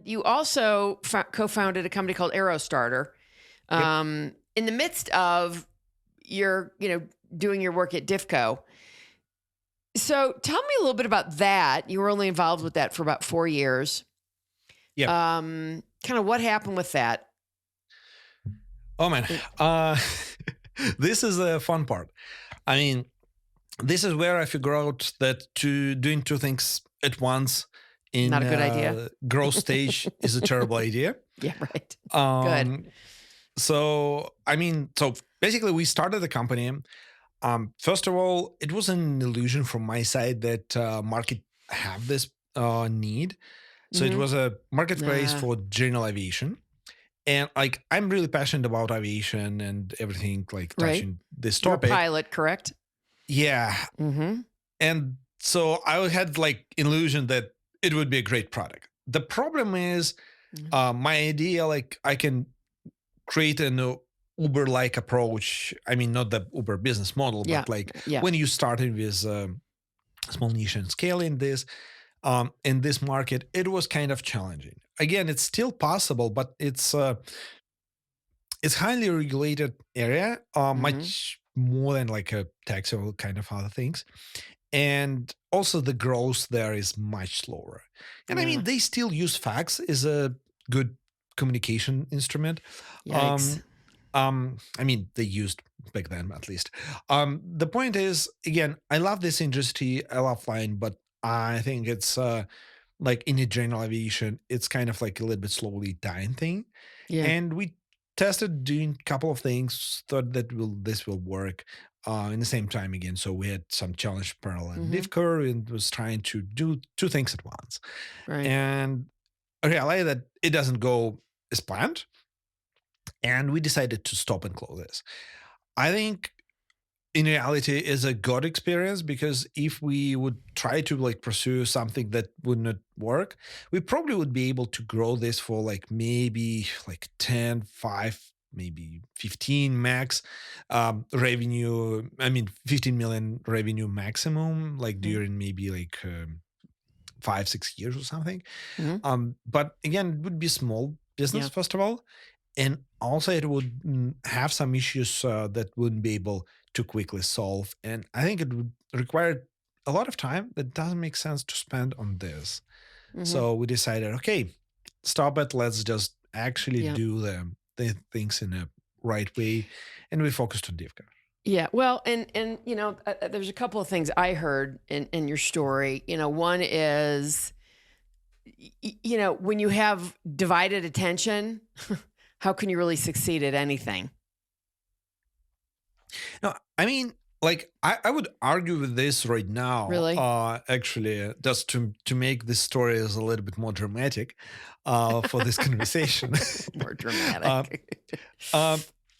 you also co-founded a company called AeroStarter in the midst of your, doing your work at Diffco. So tell me a little bit about that. You were only involved with that for about 4 years. Yeah. Kind of what happened with that? Oh man, this is the fun part. I mean, this is where I figure out that doing two things at once in Not a good idea. Growth stage is a terrible idea. Yeah, right. Good. So basically we started the company. First of all, it was an illusion from my side that market have this need. So it was a marketplace for general aviation. And I'm really passionate about aviation and everything, touching this topic. You're a pilot, correct? Yeah. And so I had illusion that it would be a great product. The problem is my idea, I can create an Uber-like approach. I mean, not the Uber business model, but when you started with small niche and scaling this in this market, it was kind of challenging. Again, it's still possible, but it's highly regulated area, much more than a taxi or kind of other things. And also the growth there is much slower. And I mean, they still use fax as a good communication instrument. Yikes. I mean, they used back then, at least. The point is, again, I love this industry. I love flying, but I think it's in a general aviation, it's kind of a little bit slowly dying thing. Yeah. And we tested doing a couple of things, thought that this will work in the same time again. So we had some challenge parallel in Diffco and was trying to do two things at once. Right. And I realized that it doesn't go as planned. And we decided to stop and close this. I think in reality is a good experience, because if we would try to pursue something that would not work, we probably would be able to grow this for maybe 10, 5, maybe 15 max revenue. I mean, 15 million revenue maximum, during maybe 5-6 years or something. But again, it would be small business, first of all. And also it would have some issues that wouldn't be able to quickly solve. And I think it would require a lot of time that doesn't make sense to spend on this. So we decided, okay, stop it. Let's just actually do the things in a right way. And we focused on Diffco. Yeah. Well, and there's a couple of things I heard in your story. One is, when you have divided attention, how can you really succeed at anything? No, I mean, I would argue with this right now. Really? Actually, just to make this story is a little bit more dramatic for this conversation. More dramatic.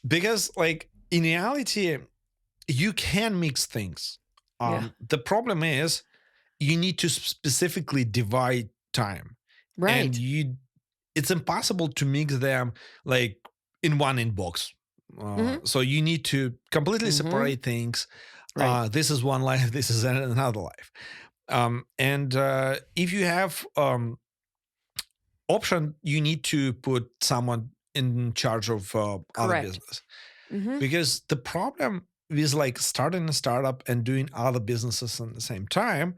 Because in reality, you can mix things. The problem is you need to specifically divide time. Right. And it's impossible to mix them in one inbox. So you need to completely separate things. Right. This is one life, this is another life. And if you have option, you need to put someone in charge of other business. Because the problem with starting a startup and doing other businesses at the same time,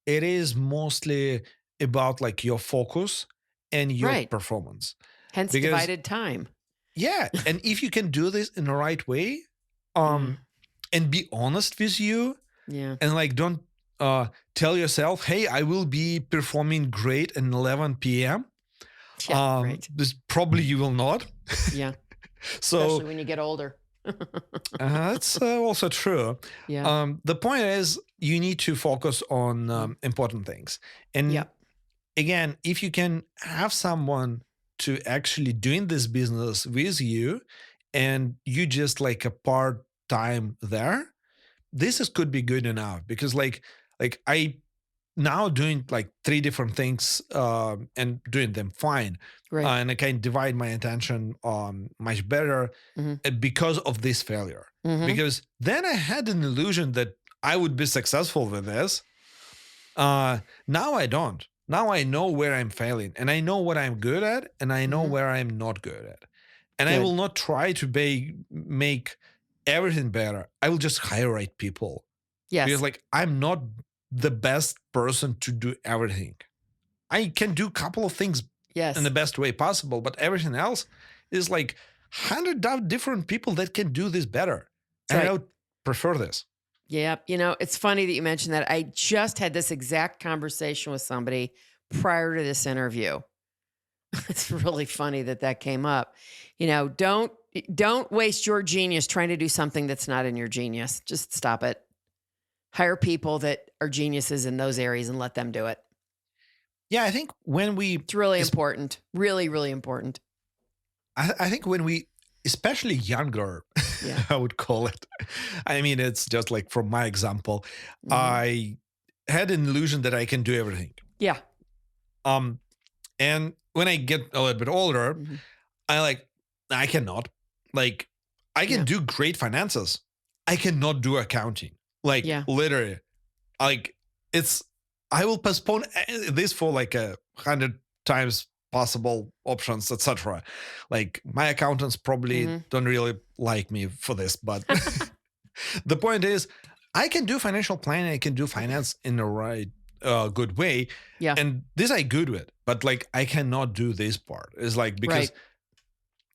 it is mostly about your focus and your performance. Hence divided time. Yeah. And if you can do this in the right way, and be honest with you, and don't tell yourself, hey, I will be performing great at 11 p.m. This probably you will not. Yeah. So especially when you get older. That's also true. Yeah. The point is you need to focus on important things. And again, if you can have someone to actually doing this business with you and you just a part-time there, this could be good enough. Because I now doing 3 different things and doing them fine. And I can divide my attention much better because of this failure. Because then I had an illusion that I would be successful with this. Now I don't. Now I know where I'm failing, and I know what I'm good at, and I know Mhm. where I'm not good at. And I Good. will not try to make everything better. I will just hire right people because, Yes. like, I'm not the best person to do everything. I can do a couple of things in the Yes. best way possible, but everything else is like 100 different people that can do this better. That's And I right. would prefer this. Yeah. It's funny that you mentioned that. I just had this exact conversation with somebody prior to this interview. It's really funny that that came up. Don't waste your genius trying to do something that's not in your genius. Just stop it. Hire people that are geniuses in those areas and let them do it. Yeah, I think when It's really important. Really, really important. I think when we, especially younger, Yeah. I would call it. I mean, it's just like from my example, Mhm. I had an illusion that I can do everything. Yeah. Um, and when I get a little bit older, Mhm. I cannot. Like, I can Yeah. do great finances. I cannot do accounting. Like, Yeah. literally, like it's. I will postpone this for like 100 times possible options, etc. Like my accountants probably Mhm. don't really like me for this, but the point is, I can do financial planning. I can do finance in the right, good way, Yeah. and this I good with. But like, I cannot do this part. It's like because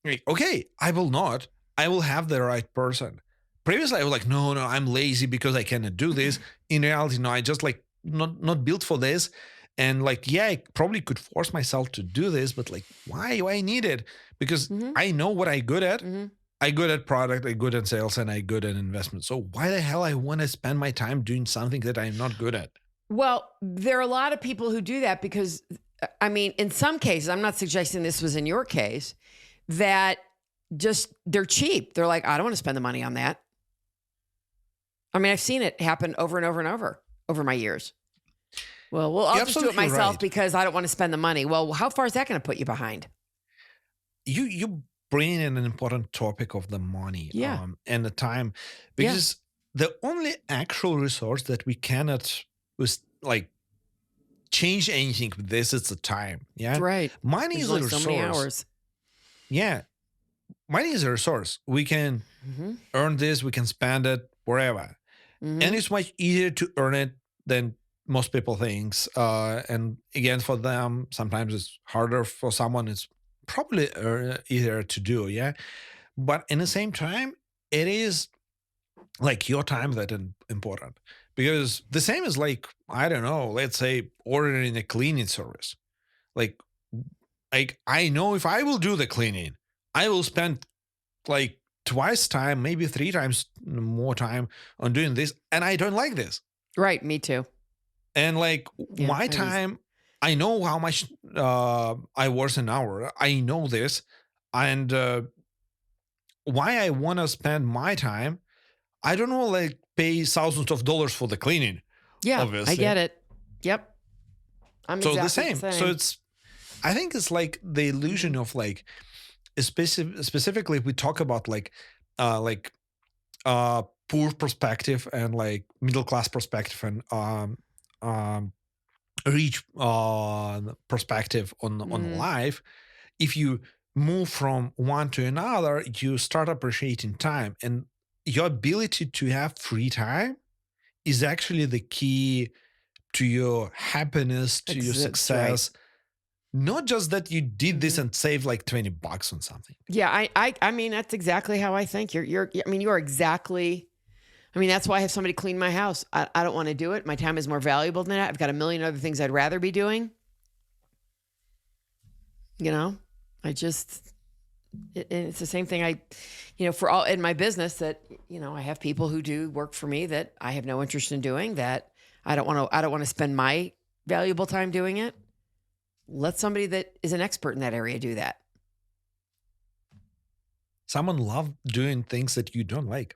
Right. like, okay, I will not. I will have the right person. Previously, I was like, no, no, I'm lazy because I cannot do this. In reality, no, I just like not built for this. And like, yeah, I probably could force myself to do this, but like, why do I need it? Because Mhm. I know what I good at. Mhm. I good at product, I good at sales, and I good at investment. So why the hell I want to spend my time doing something that I'm not good at? Well, there are a lot of people who do that because, I mean, in some cases, I'm not suggesting this was in your case, that just they're cheap. They're like, I don't want to spend the money on that. I mean, I've seen it happen over and over and over my years. I'll You're just do it absolutely myself right. because I don't want to spend the money. Well, how far is that going to put you behind? You bring in an important topic of the money, Yeah. and the time, Yeah. because the only actual resource that we cannot was like change anything with this is the time. That's Yeah, right. money There's is a only so many resource. hours. Yeah, money is a resource. We can Hmm. earn this, we can spend it wherever, and Hmm. it's much easier to earn it than most people thinks. And again, for them, sometimes it's harder. For someone, it's probably easier to do. Yeah, but in the same time, it is like your time that important, because the same is like, I don't know, let's say ordering a cleaning service. Like, I know if I will do the cleaning, I will spend like twice time, maybe 3 times more time on doing this, and I don't like this. Right. Me too. And like Yeah. my time, I know how much I work an hour. I know this, and why I want to spend my time. I don't know, like pay thousands of dollars for the cleaning, Yeah. I obviously. get it. Yep. I'm So the exactly the same. So same. it's, I think it's like the illusion Mhm. of like, specifically, if we talk about uh, like poor perspective and like middle class perspective and um, rich perspective on Mm. life. If you move from one to another, you start appreciating time, and your ability to have free time is actually the key to your happiness, to your That's right. success. Not just that you did this Mhm. and saved like $20 on something. Yeah, I mean, that's exactly how I think. I mean, you're exactly. I mean, that's why I have somebody clean my house. I don't want to do it. My time is more valuable than that. I've got a million other things I'd rather be doing. You know, I just, and it's the same thing. For all in my business that, I have people who do work for me that I have no interest in doing that. I don't want to spend my valuable time doing it. Let somebody that is an expert in that area do that. Someone love doing things that you don't like.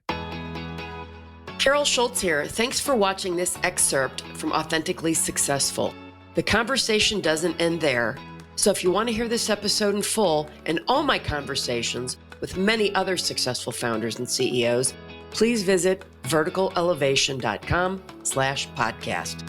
Carol Schultz here. Thanks for watching this excerpt from Authentically Successful. The conversation doesn't end there. So if you want to hear this episode in full and all my conversations with many other successful founders and CEOs, please visit verticalelevation.com/podcast.